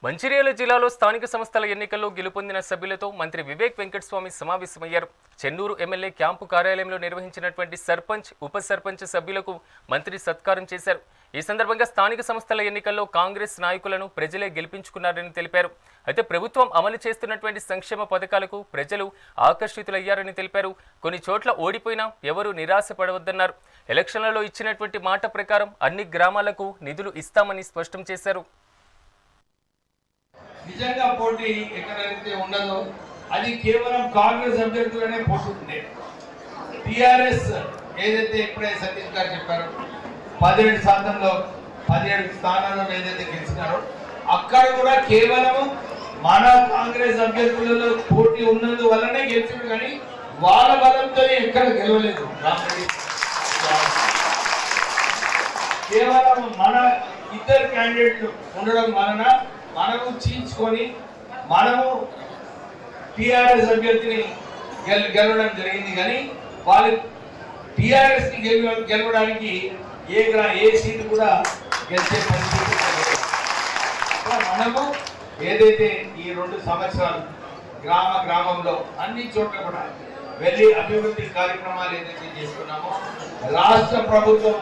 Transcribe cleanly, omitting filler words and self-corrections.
మంచిర్యాల జిల్లాలో స్థానిక సంస్థల ఎన్నికల్లో గెలుపొందిన సభ్యులతో మంత్రి వివేక్ వెంకటస్వామి సమావేశమయ్యారు. చెన్నూరు ఎమ్మెల్యే క్యాంపు కార్యాలయంలో నిర్వహించినటువంటి సర్పంచ్, ఉప సర్పంచ్ సభ్యులకు మంత్రి సత్కారం చేశారు. ఈ సందర్భంగా స్థానిక సంస్థల ఎన్నికల్లో కాంగ్రెస్ నాయకులను ప్రజలే గెలిపించుకున్నారని తెలిపారు. అయితే ప్రభుత్వం అమలు చేస్తున్నటువంటి సంక్షేమ పథకాలకు ప్రజలు ఆకర్షితులయ్యారని తెలిపారు. కొన్ని చోట్ల ఓడిపోయినా ఎవరూ నిరాశపడవద్దన్నారు. ఎలక్షన్లలో ఇచ్చినటువంటి మాట ప్రకారం అన్ని గ్రామాలకు నిధులు ఇస్తామని స్పష్టం చేశారు. నిజంగా పోటీ ఎక్కడైతే ఉండదో అది కేవలం కాంగ్రెస్ అభ్యర్థులనే పోటీ. టిఆర్ఎస్ ఏదైతే ఇప్పుడే సతీష్ గారు చెప్పారో 17% 17 స్థానాల్లో ఏదైతే గెలిచినారో అక్కడ కూడా కేవలం మన కాంగ్రెస్ అభ్యర్థులలో పోటీ ఉన్నందు వల్లనే గెలిచారు, కానీ వాళ్ళ బలంతో ఎక్కడ గెలవలేదు. కేవలం మన ఇద్దరు క్యాండిడేట్లు ఉండడం వలన మనము చీల్చుకొని మనము టిఆర్ఎస్ అభ్యర్థిని గెలవడం జరిగింది. కానీ వాళ్ళు టిఆర్ఎస్ ని గెలవడానికి ఏ సీటు కూడా గెలిచే పరిస్థితి. మనము ఏదైతే ఈ 2 సంవత్సరాలు గ్రామంలో అన్ని చోట్ల కూడా వెళ్ళి అభివృద్ధి కార్యక్రమాలు ఏదైతే చేసుకున్నామో రాష్ట్ర ప్రభుత్వం